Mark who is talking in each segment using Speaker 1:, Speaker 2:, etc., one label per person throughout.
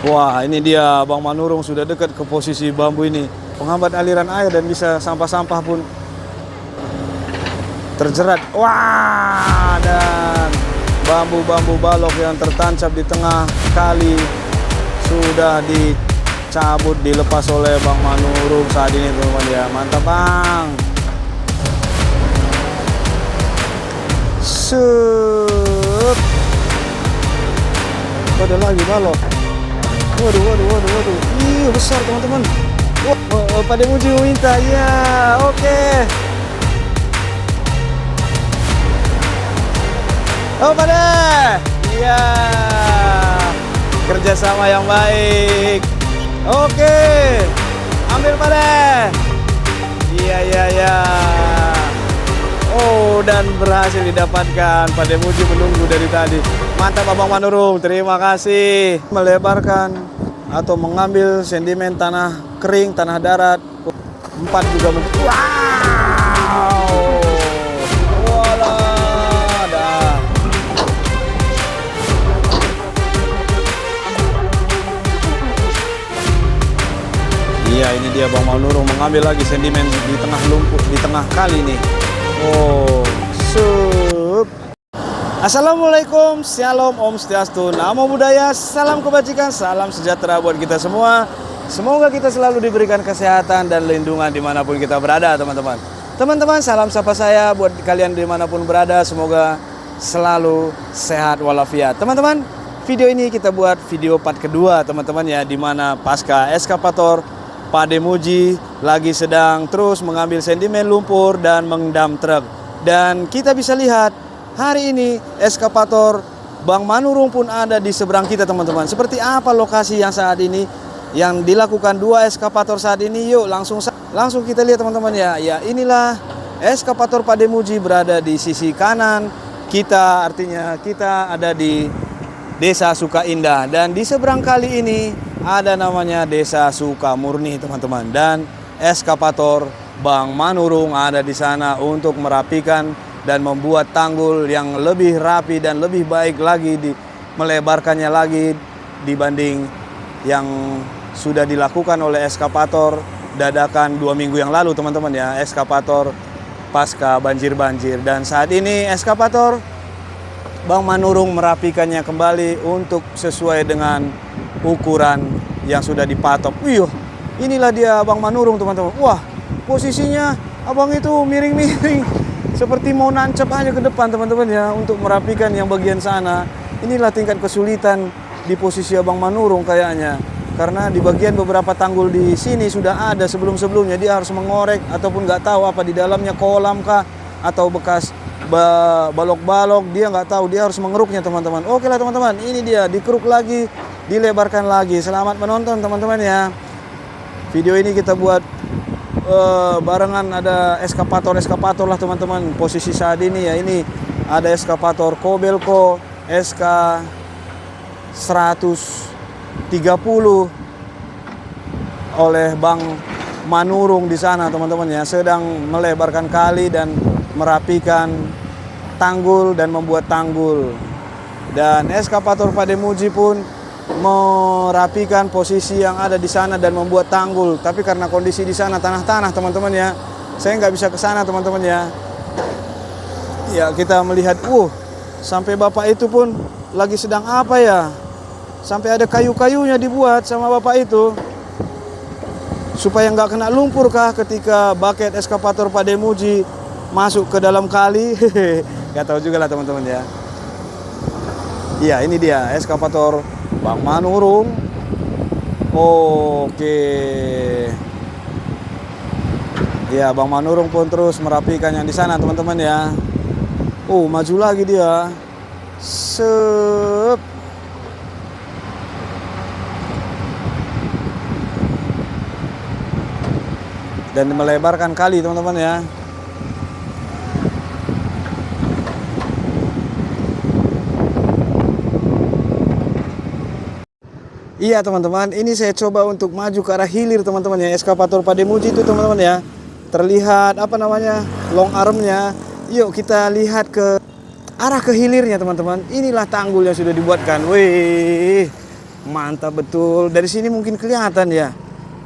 Speaker 1: Wah, ini dia Bang Manurung sudah dekat ke posisi bambu ini. Penghambat aliran air dan bisa sampah-sampah pun terjerat. Wah, dan bambu-bambu balok yang tertancap di tengah kali sudah dicabut, dilepas oleh Bang Manurung saat ini teman-teman ya. Mantap Bang. Sup. Ada lagi balok. Waduh. Ih, besar teman-teman. Wah, Pak Muji minta. Ya, oke. Oh, Pade. Iya. Kerjasama yang baik. Oke. Ambil Pade. Iya. Oh, dan berhasil didapatkan. Pade Muji menunggu dari tadi. Mantap Abang Manurung, terima kasih. Melebarkan atau mengambil sedimen tanah kering, tanah darat. 4 juga wow. Walah, dah. Iya, ini dia Bang Manurung mengambil lagi sedimen di tengah lumpur, di tengah kali nih. Oh, sup. Assalamualaikum, shalom, om swastiastu, namo buddhaya, salam kebajikan, salam sejahtera buat kita semua. Semoga kita selalu diberikan kesehatan dan lindungan dimanapun kita berada teman-teman. Teman-teman, salam sapa saya buat kalian dimanapun berada. Semoga selalu sehat walafiat. Teman-teman, video ini kita buat video part kedua teman-teman ya, dimana pasca eskavator Pade Muji lagi sedang terus mengambil sedimen lumpur dan mengendam truk. Dan kita bisa lihat hari ini eskavator Bang Manurung pun ada di seberang kita teman-teman. Seperti apa lokasi yang saat ini yang dilakukan dua eskavator saat ini? Yuk langsung kita lihat teman-teman ya. Ya, inilah eskavator Pade Muji berada di sisi kanan kita, artinya kita ada di Desa Sukaindah, dan di seberang kali ini ada namanya Desa Sukamurni teman-teman, dan eskavator Bang Manurung ada di sana untuk merapikan dan membuat tanggul yang lebih rapi dan lebih baik lagi, melebarkannya lagi dibanding yang sudah dilakukan oleh eskavator dadakan 2 minggu yang lalu teman-teman ya, eskavator pasca banjir-banjir. Dan saat ini eskavator Bang Manurung merapikannya kembali untuk sesuai dengan ukuran yang sudah dipatok. Wih, inilah dia Bang Manurung teman-teman. Wah, posisinya abang itu miring-miring seperti mau nancep aja ke depan teman-teman ya, untuk merapikan yang bagian sana. Inilah tingkat kesulitan di posisi Abang Manurung kayaknya, karena di bagian beberapa tanggul di sini sudah ada sebelum-sebelumnya, dia harus mengorek ataupun nggak tahu apa di dalamnya, kolam kah atau bekas balok-balok, dia nggak tahu, dia harus mengeruknya teman-teman. Oke lah teman-teman, ini dia dikeruk lagi, dilebarkan lagi. Selamat menonton teman-teman ya. Video ini kita buat barengan, ada eskavator lah teman-teman. Posisi saat ini ya, ini ada eskavator Kobelco SK 130 oleh Bang Manurung di sana teman-teman ya, sedang melebarkan kali dan merapikan tanggul dan membuat tanggul. Dan eskavator Pade Muji pun merapikan posisi yang ada di sana dan membuat tanggul. Tapi karena kondisi di sana tanah-tanah teman-teman ya, saya nggak bisa ke sana teman-teman ya. Ya, kita melihat, sampai bapak itu pun lagi sedang apa ya? Sampai ada kayu-kayunya dibuat sama bapak itu supaya nggak kena lumpur kah ketika bucket eskavator Pade Muji masuk ke dalam kali. Gak tahu juga lah teman-teman ya. Iya, ini dia eskavator Bang Manurung. Oke. Ya, Bang Manurung pun terus merapikan yang di sana teman-teman ya. Maju lagi dia. Sep. Dan melebarkan kali teman-teman ya. Iya teman-teman, ini saya coba untuk maju ke arah hilir teman-teman ya, eskavator Pade Muji itu teman-teman ya. Terlihat apa namanya, long armnya. Yuk kita lihat ke arah ke hilirnya teman-teman. Inilah tanggul yang sudah dibuatkan. Wih, Mantap betul. Dari sini mungkin kelihatan ya.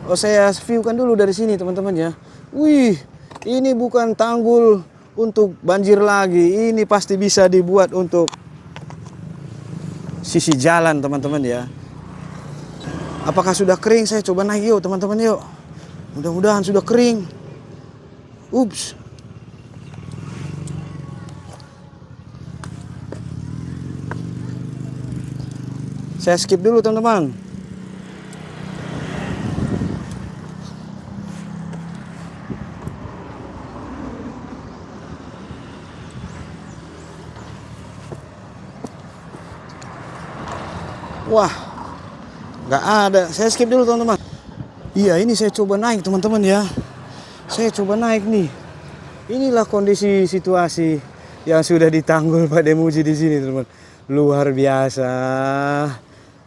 Speaker 1: Oh, saya viewkan dulu dari sini teman-teman ya. Wih, ini bukan tanggul untuk banjir lagi. Ini pasti bisa dibuat untuk sisi jalan teman-teman ya. Apakah sudah kering? Saya coba naik yuk teman-teman yuk. Mudah-mudahan sudah kering. Ups. Saya skip dulu teman-teman. Wah, nggak ada. Saya skip dulu teman-teman. Iya, ini saya coba naik teman-teman ya. Saya coba naik nih. Inilah kondisi situasi yang sudah ditanggul Pak Demuji di sini teman-teman. Luar biasa.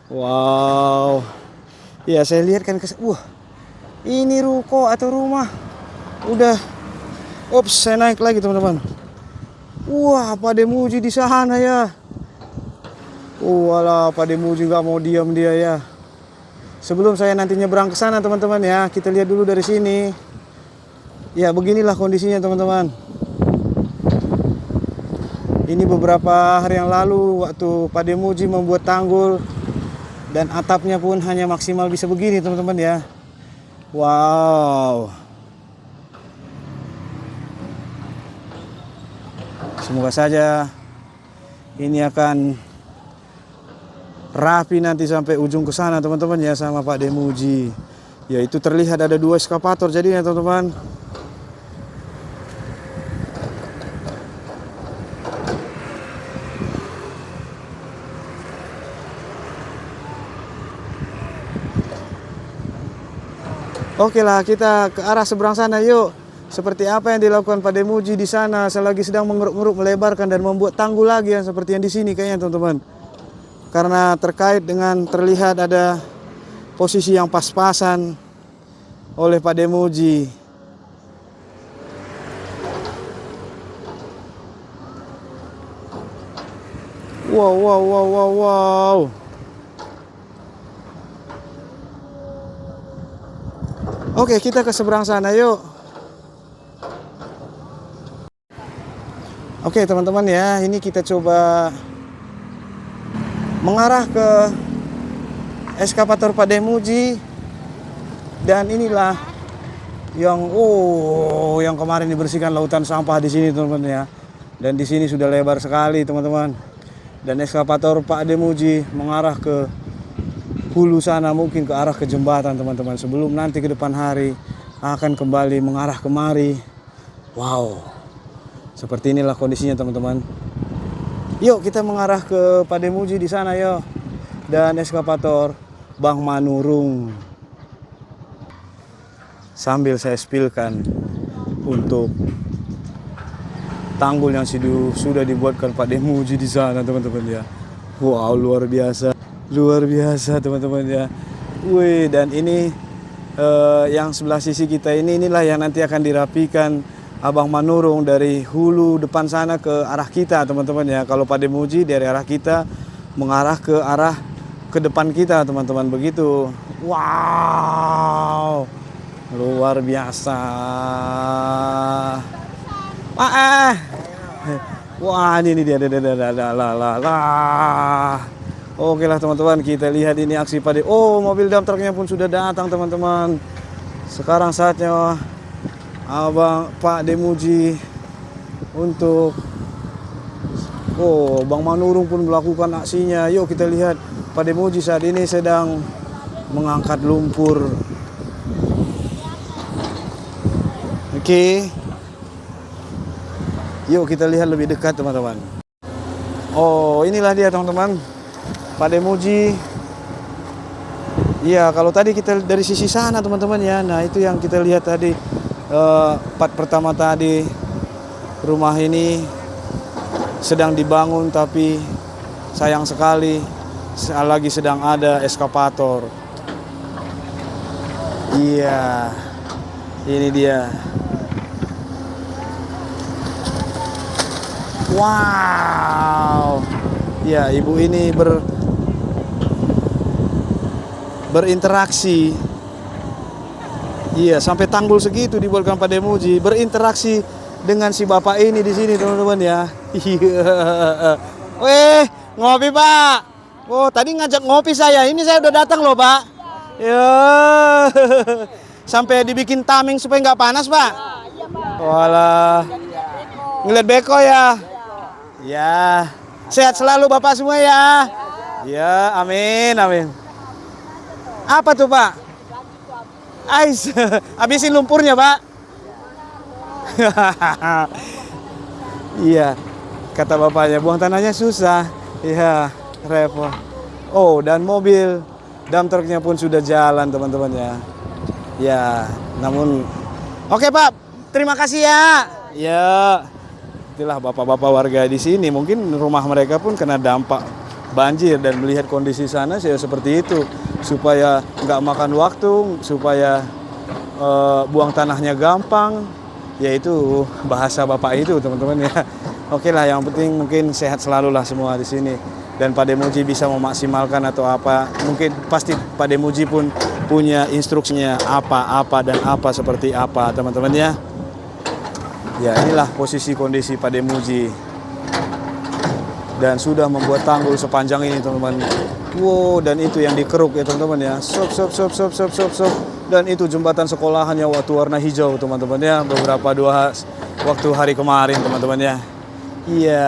Speaker 1: Wow. Ya, saya lihat kan wah. Ini ruko atau rumah. Udah. Ops, saya naik lagi teman-teman. Wah, Pak Demuji di sana ya. Walah, Pak Demuji nggak mau diam dia ya. Sebelum saya nanti nyebrang ke sana teman-teman ya, kita lihat dulu dari sini. Ya, beginilah kondisinya teman-teman. Ini beberapa hari yang lalu waktu Pak Demuji membuat tanggul dan atapnya pun hanya maksimal bisa begini teman-teman ya. Wow. Semoga saja ini akan rapi nanti sampai ujung ke sana teman-teman ya sama Pak Demuji. Ya, itu terlihat ada 2 eskavator jadinya teman-teman. Oke lah, kita ke arah seberang sana yuk. Seperti apa yang dilakukan Pak Demuji di sana selagi sedang mengeruk-ngeruk, melebarkan dan membuat tanggul lagi yang seperti yang di sini kayaknya teman-teman. Karena terkait dengan terlihat ada posisi yang pas-pasan oleh Pak Demuji. Wow, wow, wow, wow, wow. Oke, kita ke seberang sana yuk. Oke teman-teman ya, ini kita coba mengarah ke eskavator Pak Demuji. Dan inilah yang kemarin dibersihkan lautan sampah di sini teman-teman ya. Dan di sini sudah lebar sekali teman-teman. Dan eskavator Pak Demuji mengarah ke hulu sana, mungkin ke arah ke jembatan teman-teman, sebelum nanti ke depan hari akan kembali mengarah kemari. Wow, seperti inilah kondisinya teman-teman. Yuk kita mengarah ke Pak Demuji di sana yuk. Dan eskavator Bang Manurung. Sambil saya spilkan untuk tanggul yang sudah dibuatkan Pak Demuji di sana teman-teman ya. Wow, luar biasa. Luar biasa teman-teman ya. Wih, dan ini yang sebelah sisi kita inilah yang nanti akan dirapikan Abang Manurung dari hulu depan sana ke arah kita teman-teman ya. Kalau Pak Demuji dari arah kita mengarah ke arah ke depan kita teman-teman, begitu. Wow, luar biasa. Wah, ini dia. Oke lah teman-teman, kita lihat ini aksi Pak Demuji. Oh, mobil dump truknya pun sudah datang teman-teman. Sekarang saatnya Abang Pak Demuji untuk Bang Manurung pun melakukan aksinya. Yuk kita lihat Pak Demuji saat ini sedang mengangkat lumpur. Oke. Yuk kita lihat lebih dekat teman-teman. Oh, inilah dia teman-teman, Pak Demuji. Iya, kalau tadi kita dari sisi sana teman-teman ya. Nah, itu yang kita lihat tadi, part pertama tadi, rumah ini sedang dibangun tapi sayang sekali lagi sedang ada eskavator. Iya, ini dia. Wow. Ya, ibu ini berinteraksi. Iya, sampai tanggul segitu dibuatkan Pak Demuji, berinteraksi dengan si bapak ini di sini teman-teman ya. Iya. Weh, ngopi Pak. Oh, tadi ngajak ngopi saya. Ini saya udah datang loh Pak. Ya. Sampai dibikin tameng supaya nggak panas Pak. Walah. Ngeliat beko ya. Ya. Sehat selalu Bapak semua ya. Ya, amin, amin. Apa tuh Pak? Ais, habisin lumpurnya Pak. Iya, kata bapaknya buang tanahnya susah. Iya, repot. Oh, dan mobil dump truknya pun sudah jalan teman-teman ya. Ya, namun oke Pak, terima kasih ya. Ya, itulah bapak-bapak warga di sini. Mungkin rumah mereka pun kena dampak banjir dan melihat kondisi sana saya seperti itu. Supaya nggak makan waktu, supaya buang tanahnya gampang, yaitu bahasa bapak itu teman-teman ya. Oke lah, yang penting mungkin sehat selalu lah semua di sini. Dan Pak Demuji bisa memaksimalkan atau apa, mungkin pasti Pak Demuji pun punya instruksinya apa dan apa seperti apa teman-teman ya. Ya inilah posisi kondisi Pak Demuji. Dan sudah membuat tanggul sepanjang ini teman-teman. Wow, dan itu yang dikeruk ya teman-teman ya. Sop. Dan itu jembatan sekolahannya waktu warna hijau teman-teman ya. Beberapa waktu hari kemarin teman-teman ya. Iya.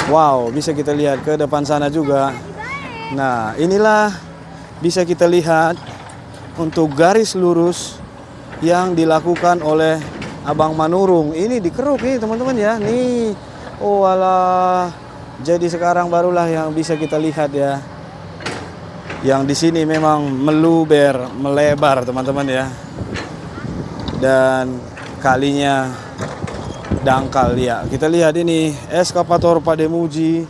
Speaker 1: Wow, bisa kita lihat ke depan sana juga. Nah, inilah bisa kita lihat untuk garis lurus yang dilakukan oleh Abang Manurung. Ini dikeruk nih teman-teman ya. Nih. Oh alah. Jadi sekarang barulah yang bisa kita lihat ya. Yang di sini memang melebar teman-teman ya. Dan kalinya dangkal ya. Kita lihat ini eskavator Pak Demuji.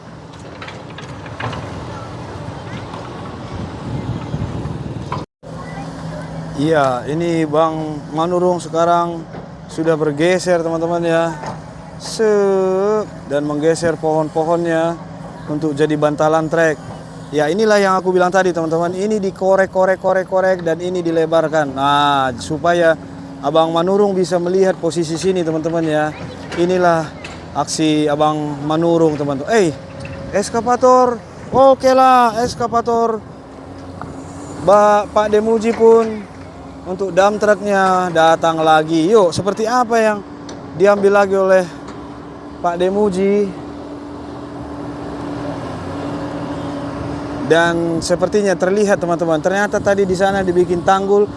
Speaker 1: Iya, ini Bang Manurung sekarang sudah bergeser teman-teman ya. Dan menggeser pohon-pohonnya untuk jadi bantalan trek. Ya inilah yang aku bilang tadi teman-teman. Ini dikorek dan ini dilebarkan. Nah, supaya Abang Manurung bisa melihat posisi sini teman-teman ya. Inilah aksi Abang Manurung teman-teman. Eskavator. Oke lah, eskavator Pak Demuji pun untuk dump truknya datang lagi. Yuk, seperti apa yang diambil lagi oleh Pak Demuji. Dan sepertinya terlihat teman-teman, ternyata tadi di sana dibikin tanggul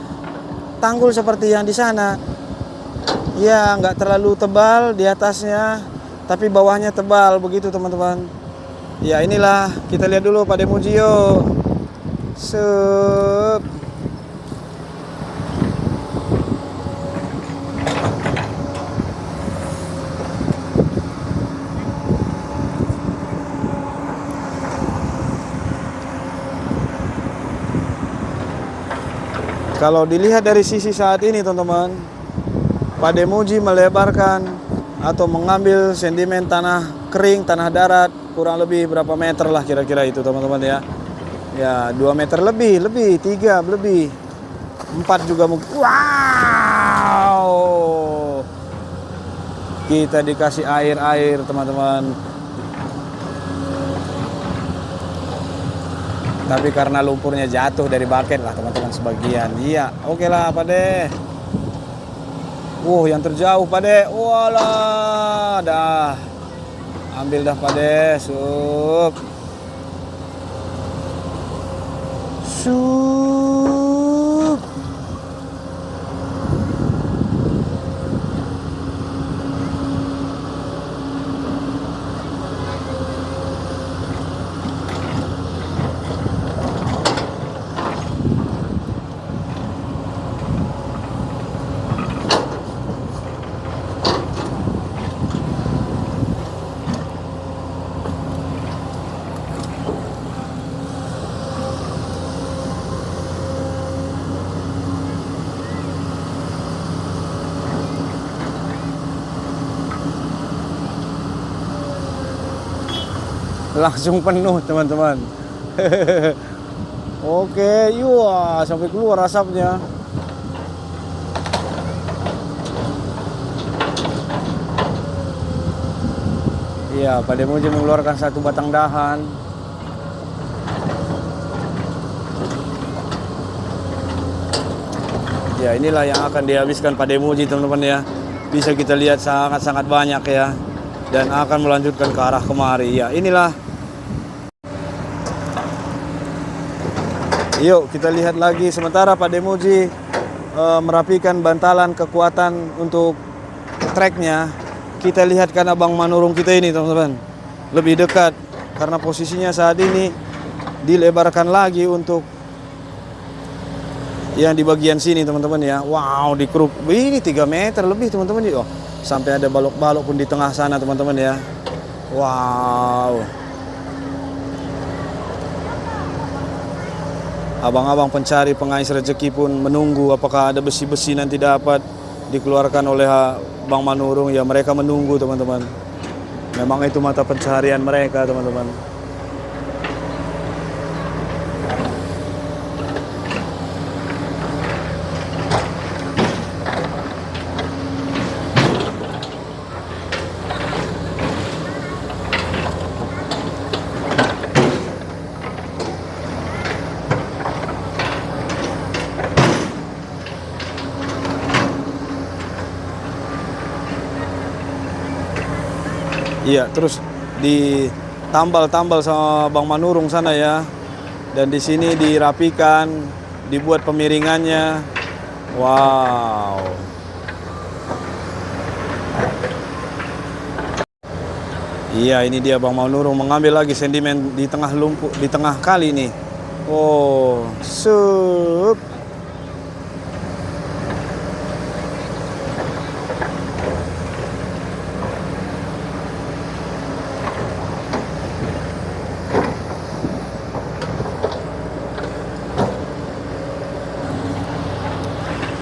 Speaker 1: seperti yang di sana. Ya, nggak terlalu tebal di atasnya, tapi bawahnya tebal begitu teman-teman. Ya inilah, kita lihat dulu Pak Demuji yuk. Kalau dilihat dari sisi saat ini teman-teman, Pak Demuji melebarkan atau mengambil sedimen tanah kering, tanah darat kurang lebih berapa meter lah kira-kira itu teman-teman ya. Ya 2 meter lebih, 3 lebih, 4 juga mungkin. Wow, kita dikasih air teman-teman. Tapi karena lumpurnya jatuh dari bucket lah teman-teman sebagian. Iya, oke lah Pak De. Yang terjauh Pak De. Walah, dah. Ambil dah Pak De. Sup. Langsung penuh teman-teman. Oke, iya sampai keluar asapnya. Iya, Pak Demuji mengeluarkan satu batang dahan. Ya, inilah yang akan dihabiskan Pak Demuji, teman-teman ya. Bisa kita lihat sangat-sangat banyak ya. Dan akan melanjutkan ke arah kemari. Ya, inilah. Yuk, kita lihat lagi sementara Pak Demuji merapikan bantalan kekuatan untuk treknya. Kita lihat kan Abang Manurung kita ini, teman-teman. Lebih dekat karena posisinya saat ini dilebarkan lagi untuk yang di bagian sini, teman-teman ya. Wow, dikeruk ini 3 meter lebih, teman-teman. Oh, sampai ada balok-balok pun di tengah sana, teman-teman ya. Wow. Abang-abang pencari pengais rezeki pun menunggu apakah ada besi-besi nanti dapat dikeluarkan oleh Bang Manurung. Ya, mereka menunggu, teman-teman. Memang itu mata pencaharian mereka, teman-teman. Iya, terus ditambal-tambal sama Bang Manurung sana ya. Dan di sini dirapikan, dibuat pemiringannya. Wow. Iya, ini dia Bang Manurung mengambil lagi sedimen di tengah lumpur, di tengah kali nih. Oh, sup.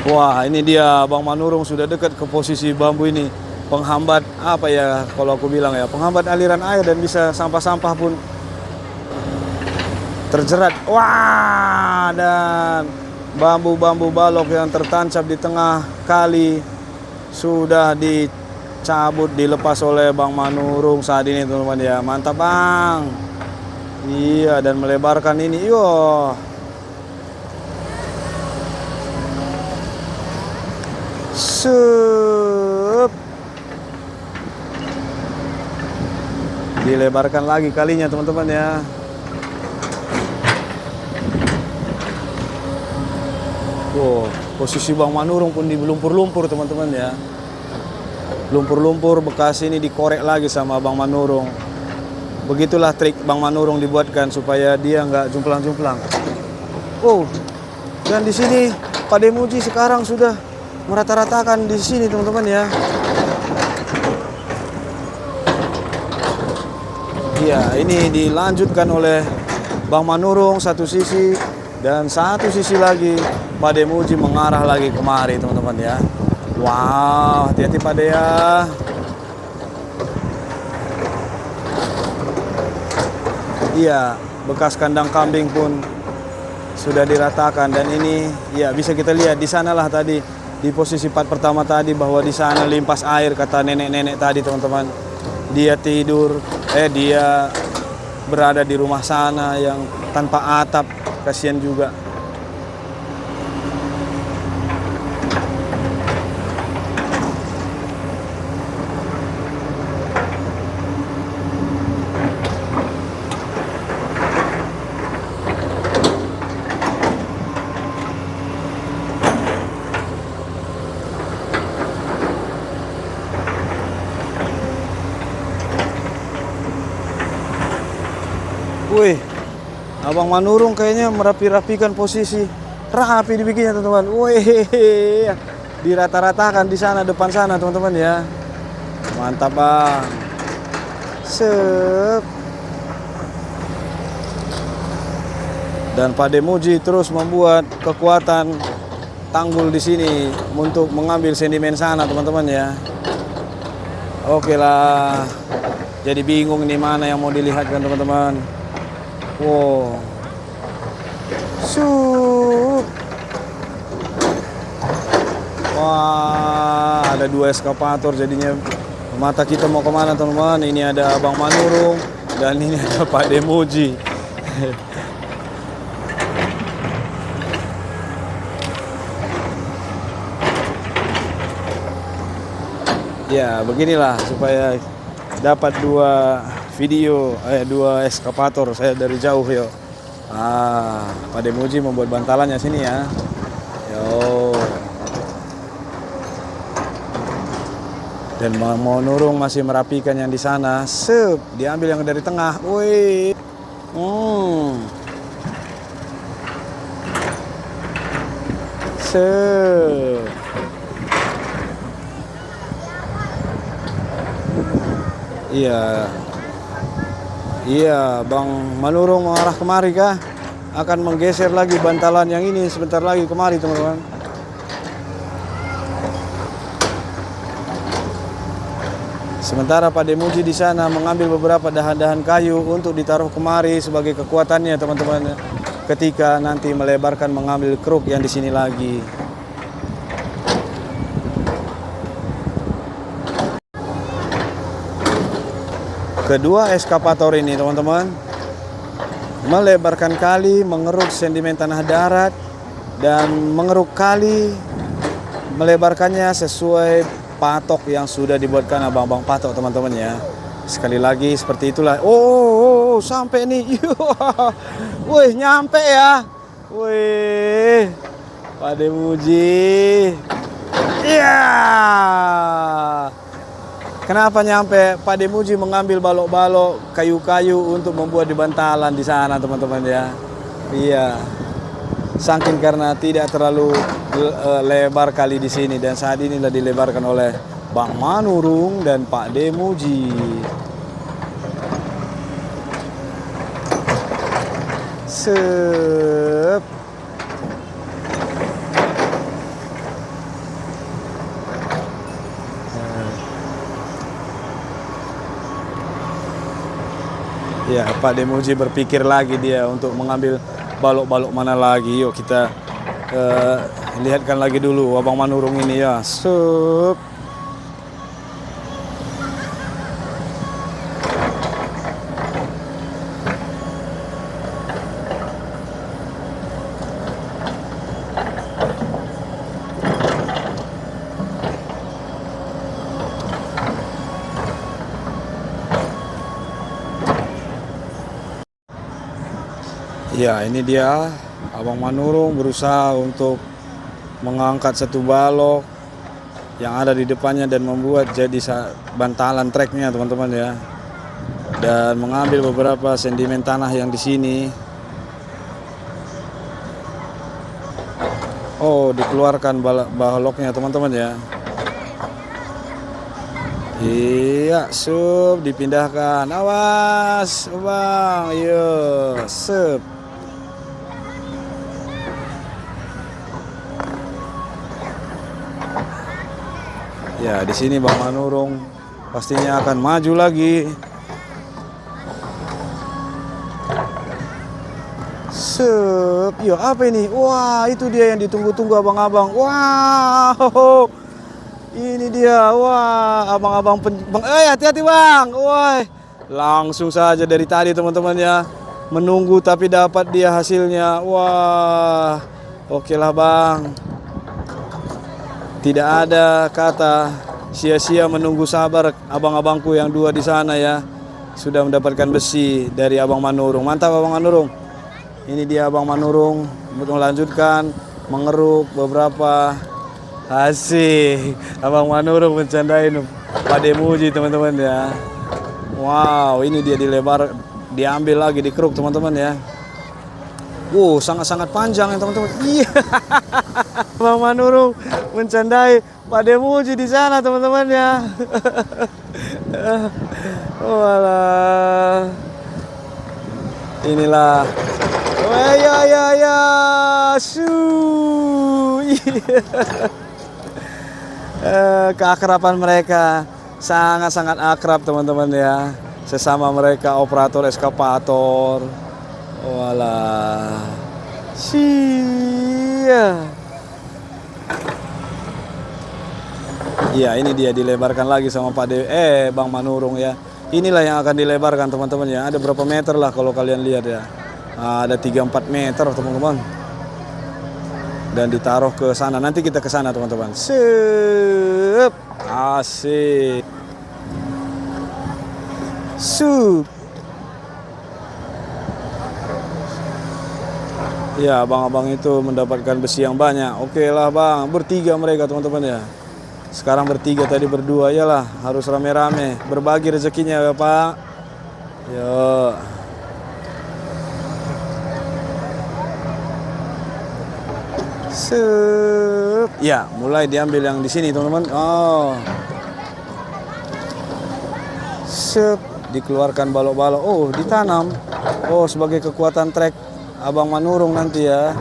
Speaker 1: Wah, ini dia Bang Manurung sudah dekat ke posisi bambu ini. Penghambat apa ya kalau aku bilang ya, penghambat aliran air dan bisa sampah-sampah pun terjerat. Wah, dan bambu-bambu balok yang tertancap di tengah kali sudah dicabut, dilepas oleh Bang Manurung saat ini, teman-teman ya. Mantap, Bang. Iya, dan melebarkan ini. Yo. Sup. Dilebarkan lagi kalinya, teman-teman ya. Wow, posisi Bang Manurung pun di lumpur-lumpur, teman-teman ya. Lumpur-lumpur bekas ini dikorek lagi sama Bang Manurung. Begitulah trik Bang Manurung dibuatkan supaya dia nggak jumplang-jumplang. Oh, dan di sini Pak Demuji sekarang sudah merata-ratakan di sini, teman-teman ya. Ya, ini dilanjutkan oleh Bang Manurung satu sisi dan satu sisi lagi Pak Demuji mengarah lagi kemari, teman-teman ya. Wow, hati-hati Pak De ya. Iya, bekas kandang kambing pun sudah diratakan dan ini ya bisa kita lihat di sanalah tadi di posisi part pertama tadi bahwa di sana limpas air kata nenek-nenek tadi, teman-teman. Dia tidur, dia berada di rumah sana yang tanpa atap, kasihan juga. Wih, Abang Manurung kayaknya merapi-rapikan posisi. Rapi dibikinnya, teman-teman. Wih, dirata-ratakan di sana, depan sana, teman-teman ya. Mantap, Bang. Sep. Dan Pak Demuji terus membuat kekuatan tanggul di sini untuk mengambil sedimen sana, teman-teman ya. Oke lah. Jadi bingung ini mana yang mau dilihatkan, teman-teman. Wow. Sup. Wah, ada 2 eskapator jadinya. Mata kita mau kemana teman-teman? Ini ada Abang Manurung dan ini ada Pak Demuji. Ya, beginilah supaya dapat 2 video, 2 eskapator saya dari jauh yo. Pak Demuji membuat bantalannya sini ya. Yo. Dan mau nurung masih merapikan yang di sana. Sep, diambil yang dari tengah. Woi. Sep. Iya. Iya, Bang Manurung mengarah kemari kah? Akan menggeser lagi bantalan yang ini sebentar lagi kemari, teman-teman. Sementara Pak Demuji di sana mengambil beberapa dahan-dahan kayu untuk ditaruh kemari sebagai kekuatannya, teman-teman. Ketika nanti melebarkan mengambil kruk yang di sini lagi. Kedua eskapator ini, teman-teman, melebarkan kali, mengeruk sedimen tanah darat, dan mengeruk kali, melebarkannya sesuai patok yang sudah dibuatkan abang-abang patok, teman-teman ya. Sekali lagi seperti itulah. Oh, sampai nih. Wih, nyampe ya. Wih, Pak Demuji. Iya. Kenapa nyampe? Pak Demuji mengambil balok-balok kayu-kayu untuk membuat di bantalan di sana, teman-teman ya. Iya. Saking karena tidak terlalu lebar kali di sini, dan saat inilah dilebarkan oleh Bang Manurung dan Pak Demuji. Sep. Ya, Pak Demuji berpikir lagi dia untuk mengambil balok-balok mana lagi. Yuk kita lihatkan lagi dulu Abang Manurung ini ya. Sup. Ya, ini dia Abang Manurung berusaha untuk mengangkat satu balok yang ada di depannya dan membuat jadi bantalan treknya, teman-teman ya. Dan mengambil beberapa sedimen tanah yang di sini. Oh, dikeluarkan baloknya, teman-teman ya. Iya, sup, dipindahkan. Awas, Bang. Iya, sup. Ya, di sini Bang Manurung pastinya akan maju lagi. Sep, yo apa ini? Wah, itu dia yang ditunggu-tunggu abang-abang. Wow, ini dia. Wah, abang-abang hati-hati Bang. Wah, langsung saja dari tadi teman-teman ya, menunggu tapi dapat dia hasilnya. Wah, oke lah Bang. Tidak ada kata sia-sia menunggu, sabar abang-abangku yang 2 di sana ya. Sudah mendapatkan besi dari Abang Manurung. Mantap Abang Manurung. Ini dia Abang Manurung melanjutkan mengeruk beberapa hasil. Abang Manurung mencandain Pak Demuji, teman-teman ya. Wow, ini dia diambil lagi, dikeruk teman-teman ya. Sangat-sangat panjang ya teman-teman. Iya. Bang Manurung mencandai Pak Demuji di sana, teman-teman ya. Walah. Inilah. Ya. Keakraban mereka sangat-sangat akrab, teman-teman ya. Sesama mereka operator eskapator. Walah. Sia. Iya, ini dia dilebarkan lagi sama Bang Manurung ya. Inilah yang akan dilebarkan teman-teman ya. Ada berapa meter lah kalau kalian lihat ya. Ada 3-4 meter teman-teman. Dan ditaruh ke sana. Nanti kita ke sana teman-teman. Sep. Asik. Sup. Ya, abang-abang itu mendapatkan besi yang banyak. Oke lah bang, bertiga mereka teman-teman ya. Sekarang bertiga, tadi berdua, iyalah harus rame-rame. Berbagi rezekinya ya Pak. Yo. Sep. Ya, mulai diambil yang di sini teman-teman. Oh. Sep. Dikeluarkan balok-balok. Oh, ditanam. Oh, sebagai kekuatan trek Abang Manurung nanti ya.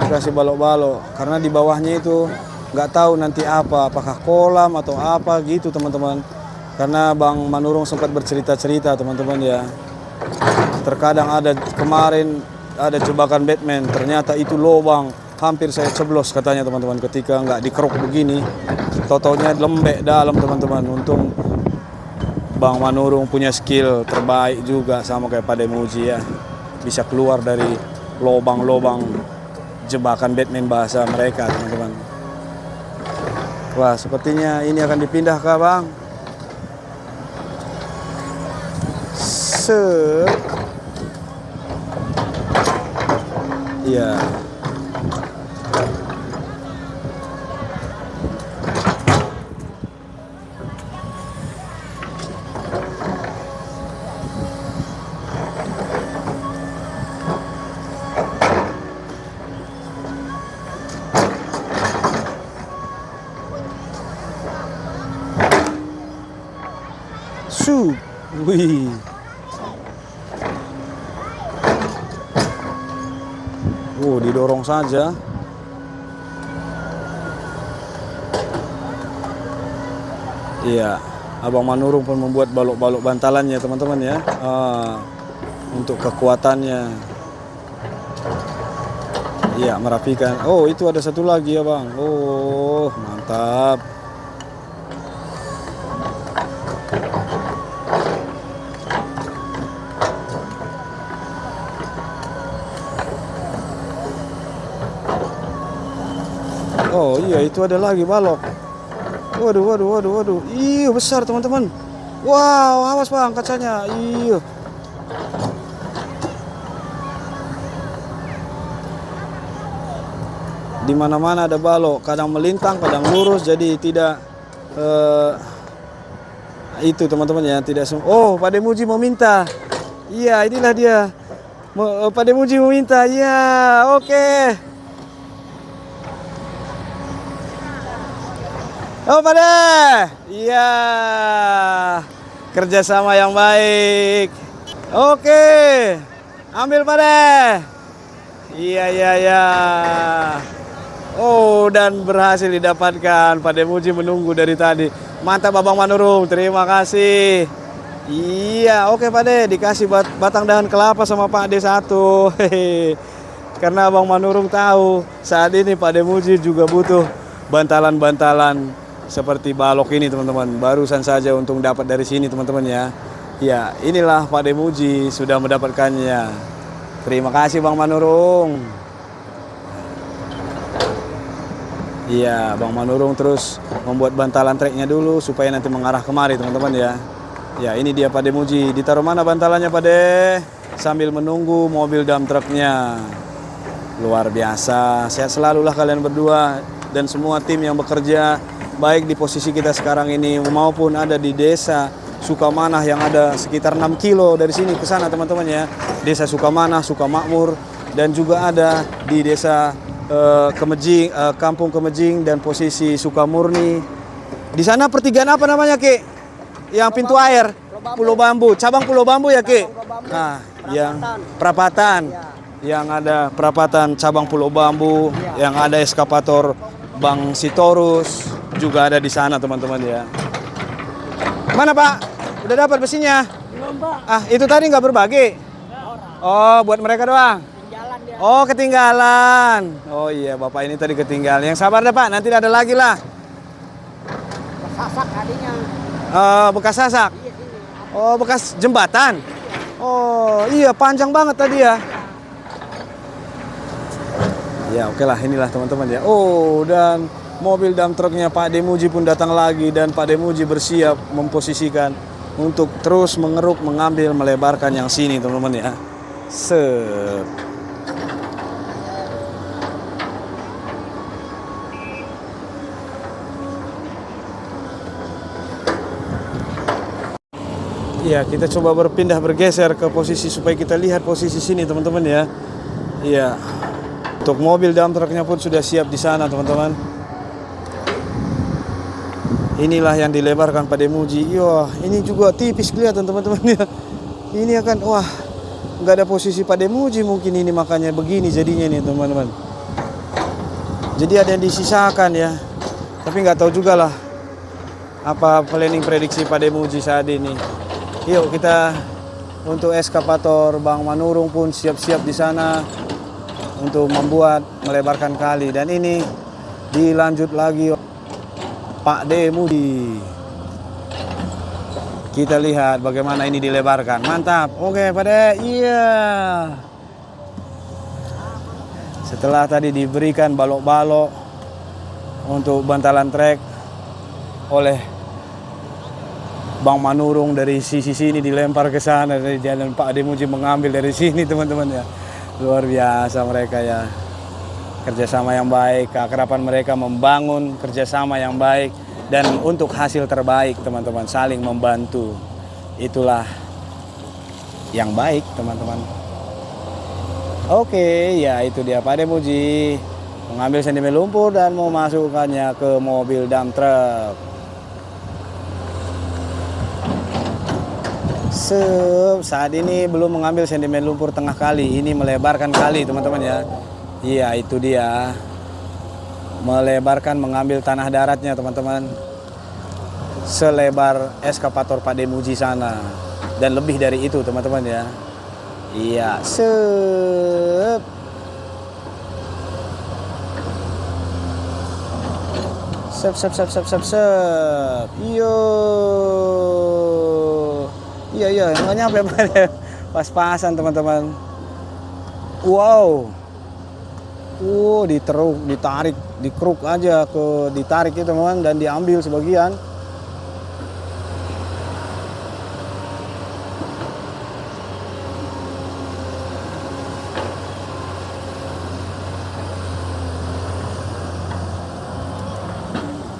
Speaker 1: Dikasih balok-balok. Karena di bawahnya itu nggak tahu nanti apakah kolam atau apa gitu teman-teman. Karena Bang Manurung sempat bercerita-cerita teman-teman ya. Terkadang kemarin ada jebakan Batman, ternyata itu lubang, hampir saya ceblos katanya teman-teman ketika nggak dikeruk begini. Totonya lembek dalam teman-teman. Untung Bang Manurung punya skill terbaik juga sama kayak Pak Demuji ya. Bisa keluar dari lubang-lubang jebakan Batman bahasa mereka teman-teman. Wah, sepertinya ini akan dipindah ke Bang. Iya. Wih. Didorong saja. Iya, Abang Manurung pun membuat balok-balok bantalannya teman-teman ya. Untuk kekuatannya. Iya, merapikan. Oh, itu ada satu lagi ya Bang. Oh, mantap. Oh iya, itu ada lagi balok. Waduh. Ih, besar teman-teman. Wow, awas Bang kacanya. Iya. Di mana-mana ada balok, kadang melintang, kadang lurus, jadi tidak itu teman-teman ya, tidak semua. Oh, Pak Demuji mau minta. Iya, inilah dia. Pak Demuji mau minta. Iya, oke. Oh Pak De, iya, kerjasama yang baik. Oke, ambil Pak De. Iya. Oh, dan berhasil didapatkan. Pak Demuji menunggu dari tadi. Mantap Abang Manurung, terima kasih. Iya, oke Pak De, dikasih batang dahan kelapa sama Pak De satu. Karena Abang Manurung tahu saat ini Pak Demuji juga butuh bantalan-bantalan seperti balok ini teman-teman. Barusan saja untung dapat dari sini teman-teman ya. Ya, inilah Pak Demuji sudah mendapatkannya. Terima kasih Bang Manurung. Iya, Bang Manurung terus membuat bantalan treknya dulu supaya nanti mengarah kemari teman-teman ya. Ya, ini dia Pak Demuji. Ditaruh mana bantalannya Pak De? Sambil menunggu mobil dump truknya. Luar biasa. Sehat selalu lah kalian berdua dan semua tim yang bekerja baik di posisi kita sekarang ini maupun ada di desa Sukamanah yang ada sekitar 6 kilo dari sini ke sana teman-teman ya. Desa Sukamanah, Sukamakmur, dan juga ada di desa Kemejing, Kampung Kemejing dan posisi Sukamurni. Di sana pertigaan apa namanya Ki? Yang pintu air, Pulau Bambu, cabang Pulau Bambu ya Ki? Nah, yang perapatan. Yang ada perapatan cabang Pulau Bambu, yang ada eskapator Bang Sitorus juga ada di sana teman-teman ya. Mana Pak? Udah dapat besinya?
Speaker 2: Belum Pak.
Speaker 1: Ah, itu tadi nggak berbagi? Oh, buat mereka doang?
Speaker 2: Jalan dia.
Speaker 1: Oh, ketinggalan. Oh iya, Bapak ini tadi ketinggalan. Yang sabar deh, Pak. Nanti ada lagi lah.
Speaker 2: Sasak tadinya.
Speaker 1: Bekas sasak.
Speaker 2: Iya sini.
Speaker 1: Oh, bekas jembatan. Oh, iya panjang banget tadi ya. Ya, oke lah, inilah teman-teman ya. Oh, dan mobil dump truknya Pak Demuji pun datang lagi dan Pak Demuji bersiap memposisikan untuk terus mengeruk, mengambil, melebarkan yang sini, teman-teman ya. Set. Ya, kita coba bergeser ke posisi supaya kita lihat posisi sini, teman-teman ya. Iya. Untuk mobil dump truknya pun sudah siap di sana, teman-teman. Inilah yang dilebarkan Pak Demuji. Iya, ini juga tipis kelihatan, teman-teman ya. Ini akan wah, nggak ada posisi Pak Demuji mungkin ini, makanya begini jadinya nih, teman-teman. Jadi ada yang disisakan ya. Tapi nggak tahu juga lah apa planning prediksi Pak Demuji saat ini. Yuk kita untuk eskavator Bang Manurung pun siap-siap di sana untuk membuat melebarkan kali, dan ini dilanjut lagi Pak Demuji. Kita lihat bagaimana ini dilebarkan. Mantap. Oke, Pak De. Iya. Setelah tadi diberikan balok-balok untuk bantalan trek oleh Bang Manurung, dari sisi sini dilempar ke sana, dari jalan Pak Demuji mengambil dari sini, teman-teman ya. Luar biasa mereka ya. Kerjasama yang baik, keakraban mereka membangun kerjasama yang baik dan untuk hasil terbaik, teman-teman, saling membantu. Itulah yang baik, teman-teman. Oke, ya itu dia Pak Demuji mengambil sentimen lumpur dan memasukkannya ke mobil dump truck. Saat ini belum mengambil sentimen lumpur tengah kali, ini melebarkan kali, teman-teman ya. Iya, itu dia. Melebarkan, mengambil tanah daratnya, teman-teman. Selebar eskavator Pak Demuji sana. Dan lebih dari itu, teman-teman ya. Iya, sep. Sep. Yo. Iya, nggak nyampe pas-pasan, teman-teman. Wow. Ditarik, dikeruk aja ditarik itu, teman-teman, dan diambil sebagian.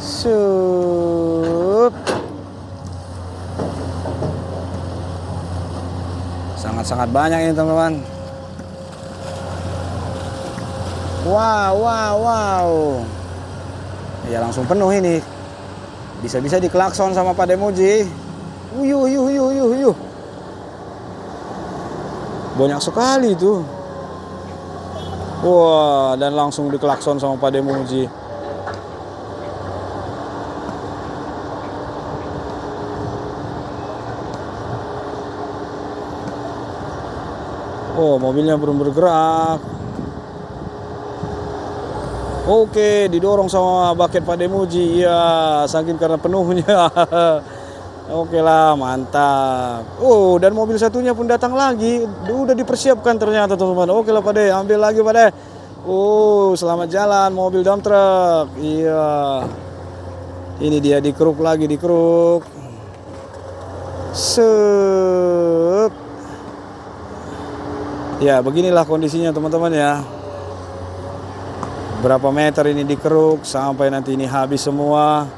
Speaker 1: Sup. Sangat-sangat banyak ini, teman-teman. Wow. Ya langsung penuh ini. Bisa-bisa diklakson sama Pak Demuji. Uyuh. Banyak sekali tuh. Wah, dan langsung diklakson sama Pak Demuji. Oh, mobilnya belum bergerak. Oke, didorong sama bucket Pak Demuji. Iya, saking karena penuhnya. Oke lah, mantap. Oh, dan mobil satunya pun datang lagi. Udah dipersiapkan ternyata, teman-teman. Oke lah Pak De, ambil lagi Pak De. Oh, selamat jalan mobil dump truck. Iya. Ini dia dikeruk lagi. Sep. Ya, beginilah kondisinya, teman-teman ya. Berapa meter ini dikeruk sampai nanti ini habis semua,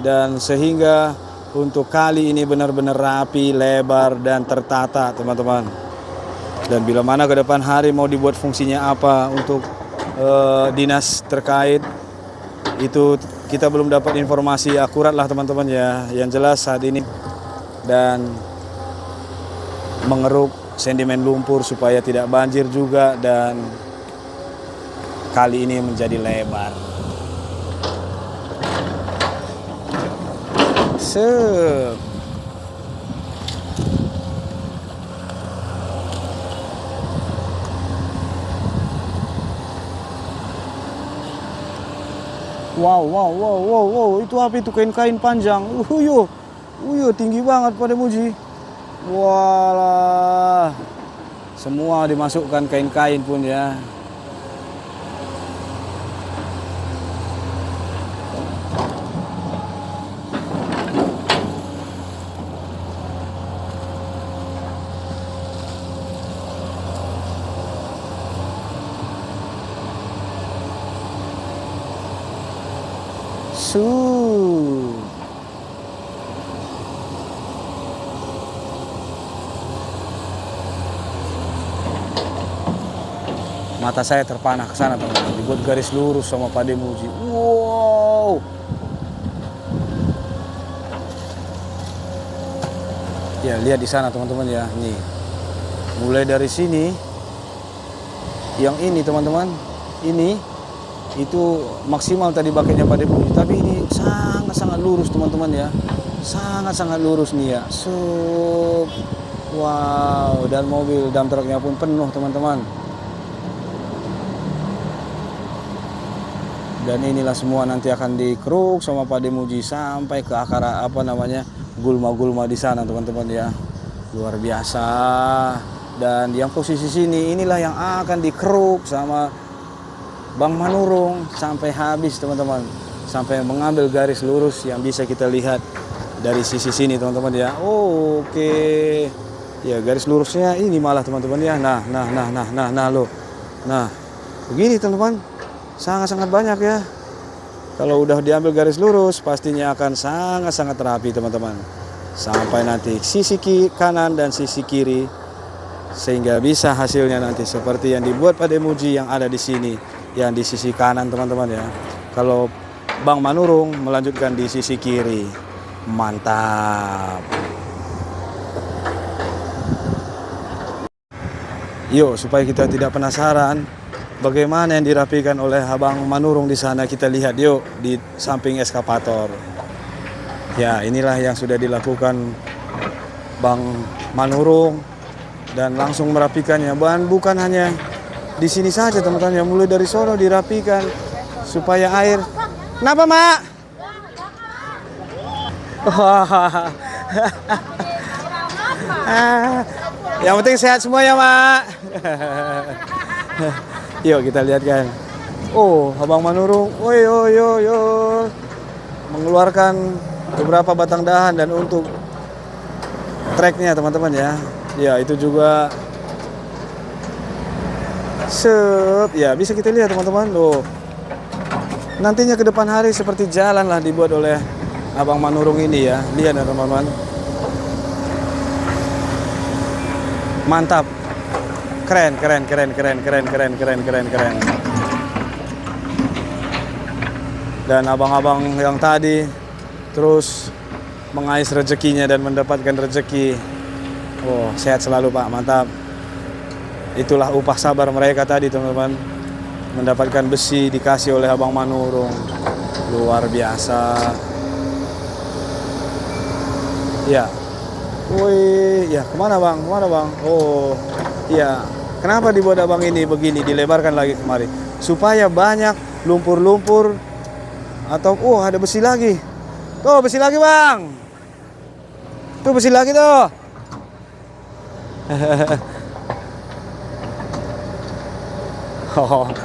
Speaker 1: dan sehingga untuk kali ini benar-benar rapi, lebar dan tertata, teman-teman. Dan bila mana ke depan hari mau dibuat fungsinya apa untuk dinas terkait, itu kita belum dapat informasi akurat lah, teman-teman ya. Yang jelas saat ini dan mengeruk sedimen lumpur supaya tidak banjir juga, dan kali ini menjadi lebar. Sep. Wow, wow, wow, wow, wow. Itu apa itu, kain-kain panjang? Tinggi banget pada Muji. Walah. Semua dimasukkan kain-kain pun ya. Mata saya terpanah ke sana teman-teman. Dibuat garis lurus sama Pak Muji. Wow. Ya, lihat di sana teman-teman ya. Nih. Mulai dari sini. Yang ini teman-teman. Ini itu maksimal tadi baketnya Pak Muji. Tapi ini sangat-sangat lurus teman-teman ya. Sangat-sangat lurus nih ya. Wow, dan mobil dump trucknya pun penuh teman-teman. Dan inilah semua nanti akan dikeruk sama Pak Muji sampai ke akar gulma-gulma di sana teman-teman ya. Luar biasa. Dan yang posisi sini inilah yang akan dikeruk sama Bang Manurung sampai habis teman-teman. Sampai mengambil garis lurus yang bisa kita lihat dari sisi sini teman-teman ya. Oke. Ya, garis lurusnya ini malah teman-teman ya. Nah loh. Nah, begini teman-teman. Sangat-sangat banyak ya. Kalau udah diambil garis lurus pastinya akan sangat-sangat rapi teman-teman. Sampai nanti sisi kanan dan sisi kiri. Sehingga bisa hasilnya nanti seperti yang dibuat Pak Muji yang ada di sini. Yang di sisi kanan teman-teman ya. Kalau Bang Manurung melanjutkan di sisi kiri. Mantap. Yuk, supaya kita tidak penasaran bagaimana yang dirapikan oleh Abang Manurung di sana, kita lihat yuk di samping eskapator. Ya, inilah yang sudah dilakukan Bang Manurung dan langsung merapikannya. Bukan hanya di sini saja teman-teman, mulai dari sono dirapikan supaya air. Kenapa, Mak? Yang penting sehat semua ya, Mak. Yuk kita lihat kan. Oh, Abang Manurung, mengeluarkan beberapa batang dahan dan untuk treknya teman-teman ya. Ya, itu juga ya bisa kita lihat teman-teman. Loh. Nantinya ke depan hari seperti jalan lah dibuat oleh Abang Manurung ini ya. Lihat ya teman-teman. Mantap. Keren. Dan abang-abang yang tadi terus mengais rezekinya dan mendapatkan rezeki. Oh, sehat selalu Pak, mantap. Itulah upah sabar mereka tadi teman-teman. Mendapatkan besi dikasih oleh Abang Manurung. Luar biasa. Ya. Woi, ya kemana bang? Oh, iya. Kenapa dibuat abang ini begini? Dilebarkan lagi kemari supaya banyak lumpur-lumpur atau ada besi lagi. Tuh besi lagi bang. Tuh besi lagi tuh.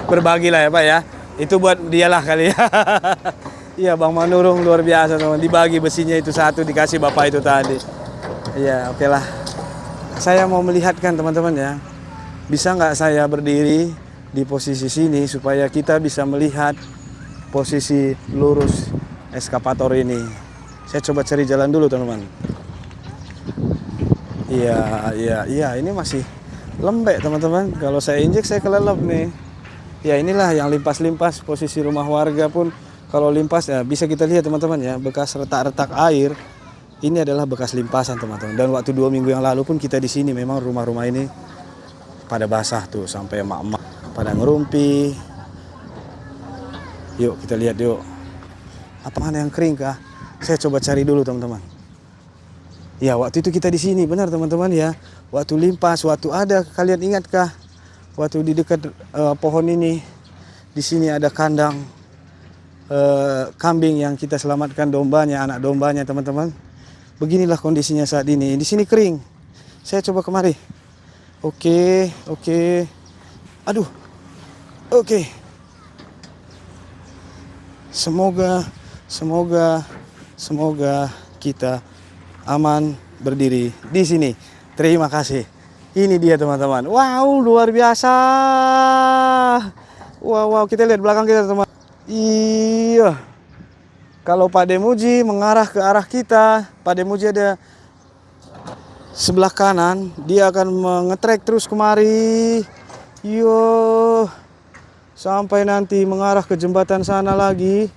Speaker 1: Berbagilah ya Pak ya. Itu buat dialah kali ya. Iya Bang Manurung luar biasa teman. Dibagi besinya itu satu dikasih bapak itu tadi. Iya, oke lah. Saya mau melihatkan teman-teman ya. Bisa nggak saya berdiri di posisi sini supaya kita bisa melihat posisi lurus eskapator ini. Saya coba cari jalan dulu teman-teman. Iya, ini masih lembek teman-teman. Kalau saya injek saya kelelep nih. Ya inilah yang limpas-limpas posisi rumah warga pun kalau limpas ya bisa kita lihat teman-teman ya, bekas retak-retak air. Ini adalah bekas limpasan teman-teman. Dan waktu 2 minggu yang lalu pun kita di sini memang rumah-rumah ini pada basah tuh sampai emak-emak pada ngerumpi. Yuk kita lihat yuk. Apa mana yang kering kah? Saya coba cari dulu teman-teman. Ya waktu itu kita di sini benar teman-teman ya. Waktu limpas, waktu ada kalian ingatkah? Waktu di dekat pohon ini, di sini ada kandang kambing yang kita selamatkan, dombanya, anak dombanya teman-teman. Beginilah kondisinya saat ini. Di sini kering. Saya coba kemari. Oke. Aduh. Oke. Semoga kita aman berdiri di sini. Terima kasih. Ini dia teman-teman. Wow, luar biasa. Wow, kita lihat belakang kita teman. Iya. Kalau Pak Demuji mengarah ke arah kita, Pak Demuji ada sebelah kanan, dia akan mengetrek terus kemari. Yo. Sampai nanti mengarah ke jembatan sana lagi.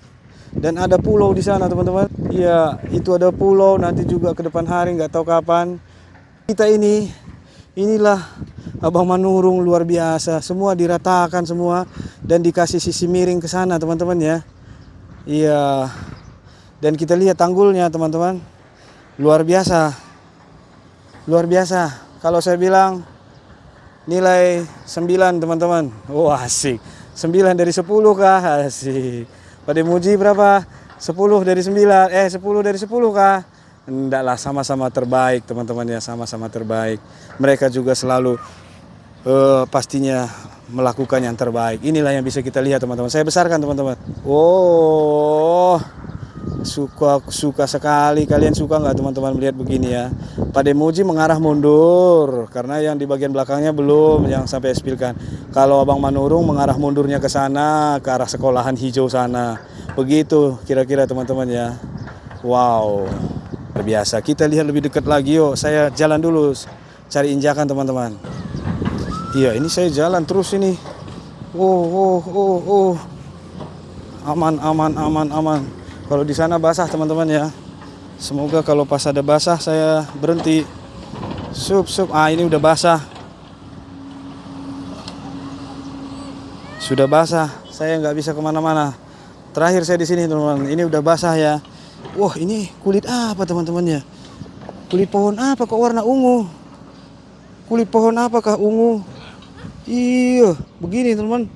Speaker 1: Dan ada pulau di sana teman-teman. Iya, itu ada pulau, nanti juga ke depan hari nggak tahu kapan. Kita inilah Abang Manurung luar biasa. Semua diratakan semua dan dikasih sisi miring ke sana teman-teman ya. Iya. Dan kita lihat tanggulnya teman-teman. Luar biasa. Luar biasa. Kalau saya bilang nilai 9 teman-teman. Wah, asik. 9 dari 10 kah? Asik. Pak Demuji berapa? 10 dari 9. 10 dari 10 kah? Endaklah, sama-sama terbaik teman-teman ya, sama-sama terbaik. Mereka juga selalu pastinya melakukan yang terbaik. Inilah yang bisa kita lihat teman-teman. Saya besarkan teman-teman. Oh, suka sekali. Kalian suka nggak teman-teman melihat begini ya? Pak Demuji mengarah mundur karena yang di bagian belakangnya belum yang sampai spilkan. Kalau Abang Manurung mengarah mundurnya ke sana, ke arah sekolahan hijau sana. Begitu kira-kira teman-teman ya. Wow, luar biasa. Kita lihat lebih dekat lagi yuk. Saya jalan dulu cari injakan teman-teman. Iya, ini saya jalan terus ini. Oh. Aman. Kalau di sana basah teman-teman ya. Semoga kalau pas ada basah saya berhenti. Sup. Ini udah basah. Sudah basah. Saya nggak bisa kemana-mana. Terakhir saya di sini teman-teman. Ini udah basah ya. Wah, ini kulit apa teman-teman ya? Kulit pohon apa kok warna ungu? Kulit pohon apakah ungu? Iya, begini teman-teman.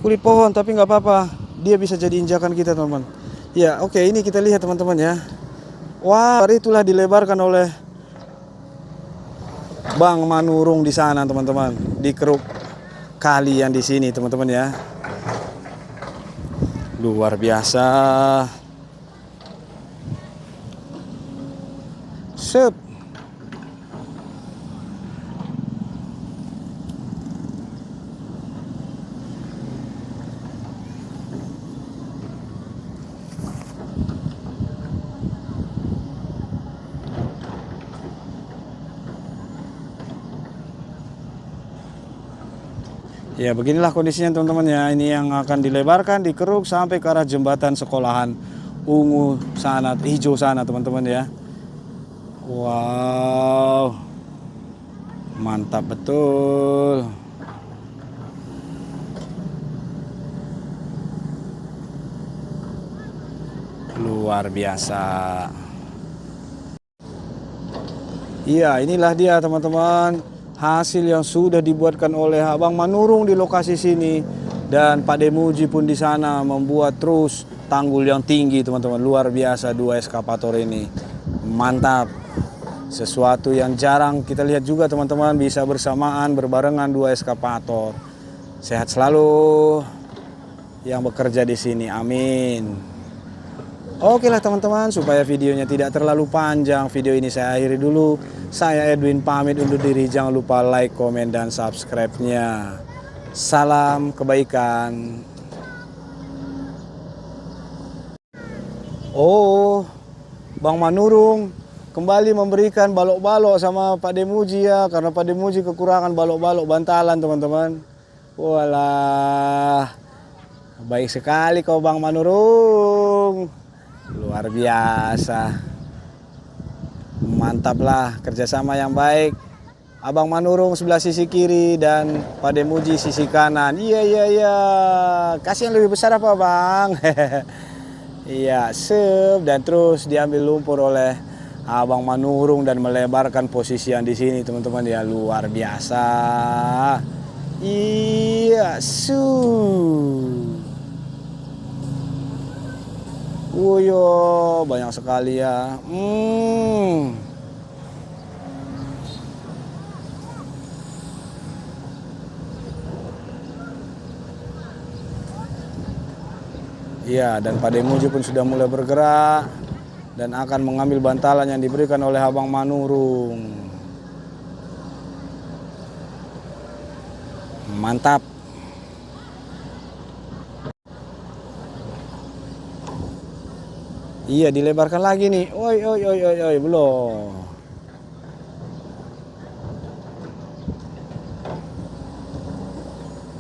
Speaker 1: Kulit pohon tapi nggak apa-apa. Dia bisa jadi injakan kita teman-teman. Ya, oke, ini kita lihat teman-teman ya. Wah, itulah dilebarkan oleh Bang Manurung di sana teman-teman. Di keruk kali yang di sini teman-teman ya. Luar biasa. Sep. Ya, beginilah kondisinya teman-teman ya. Ini yang akan dilebarkan, dikeruk sampai ke arah jembatan sekolahan ungu sana, hijau sana teman-teman ya. Wow, mantap betul. Luar biasa. Iya, inilah dia teman-teman. Hasil yang sudah dibuatkan oleh Abang Manurung di lokasi sini dan Pak Demuji pun di sana membuat terus tanggul yang tinggi teman-teman. Luar biasa dua eskavator ini. Mantap. Sesuatu yang jarang kita lihat juga teman-teman, bisa bersamaan berbarengan dua eskavator. Sehat selalu yang bekerja di sini. Amin. Oke lah teman-teman, supaya videonya tidak terlalu panjang, video ini saya akhiri dulu. Saya Edwin pamit undur diri, jangan lupa like, komen, dan subscribe-nya. Salam kebaikan. Oh, Bang Manurung kembali memberikan balok-balok sama Pak Demuji ya, karena Pak Demuji kekurangan balok-balok bantalan teman-teman. Walah, baik sekali kau Bang Manurung. Luar biasa. Mantap lah, kerjasama yang baik. Abang Manurung sebelah sisi kiri dan Pak Demuji sisi kanan. Iya. Kasih yang lebih besar apa Bang? Iya, sep. Dan terus diambil lumpur oleh Abang Manurung dan melebarkan posisi yang di sini teman-teman ya. Luar biasa. Iya, su. Wuyo, banyak sekali ya. Iya, dan Pak Demuji pun sudah mulai bergerak dan akan mengambil bantalan yang diberikan oleh Abang Manurung. Mantap. Iya, dilebarkan lagi nih. Oi, oi, oi, oi, oi, belum.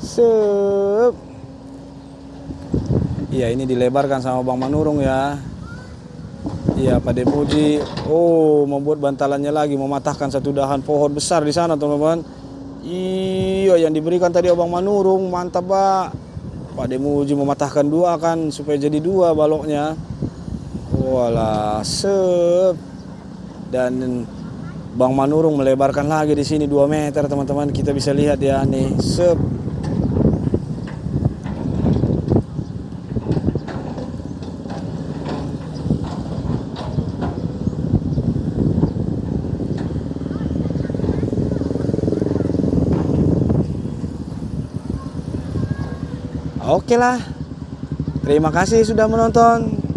Speaker 1: Sep. Iya, ini dilebarkan sama Bang Manurung ya. Iya, Pak Demuji. Oh, membuat bantalannya lagi, mematahkan satu dahan pohon besar di sana, teman-teman. Iya, yang diberikan tadi Abang Manurung, mantap, Pak. Pak Demuji mematahkan dua kan, supaya jadi dua baloknya. Walah, sep. Dan Bang Manurung melebarkan lagi di sini 2 meter, teman-teman. Kita bisa lihat ya nih, sep. Oke lah. Terima kasih sudah menonton.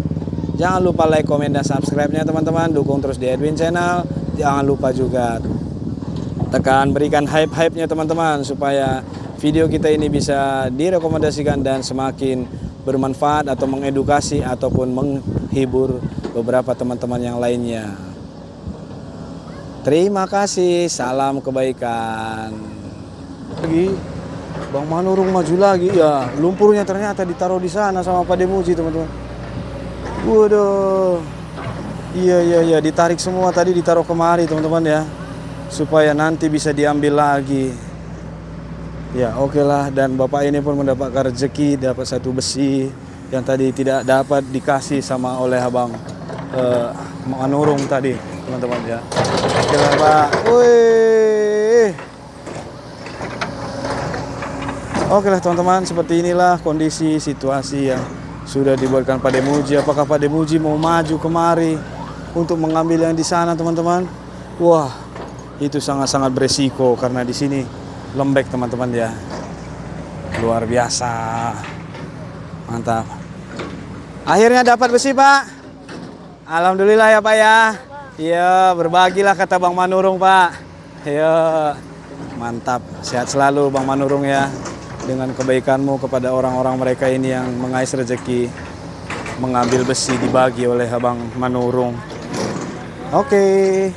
Speaker 1: Jangan lupa like, komen, dan subscribe-nya teman-teman. Dukung terus di Edwin Channel. Jangan lupa juga berikan hype-hype-nya teman-teman, supaya video kita ini bisa direkomendasikan dan semakin bermanfaat atau mengedukasi ataupun menghibur beberapa teman-teman yang lainnya. Terima kasih. Salam kebaikan. Lagi Bang Manurung maju lagi ya. Lumpurnya ternyata ditaruh di sana sama Pak Demuji, teman-teman. Waduh. Iya, ditarik semua tadi, ditaruh kemari, teman-teman ya. Supaya nanti bisa diambil lagi. Ya, oke lah. Dan Bapak ini pun mendapatkan rezeki, dapat satu besi yang tadi tidak dapat dikasih sama oleh Abang Manurung tadi, teman-teman ya. Oke lah, Pak. Wih. Oke lah teman-teman, seperti inilah kondisi situasi yang sudah dibuatkan Pak Demuji. Apakah Pak Demuji mau maju kemari untuk mengambil yang di sana, teman-teman? Wah, itu sangat-sangat beresiko karena di sini lembek, teman-teman ya. Luar biasa. Mantap. Akhirnya dapat besi, Pak. Alhamdulillah ya, Pak ya. Iya, berbagilah kata Bang Manurung, Pak. Iya. Mantap. Sehat selalu Bang Manurung ya. Dengan kebaikanmu kepada orang-orang mereka ini yang mengais rezeki, mengambil besi dibagi oleh Abang Manurung. Oke.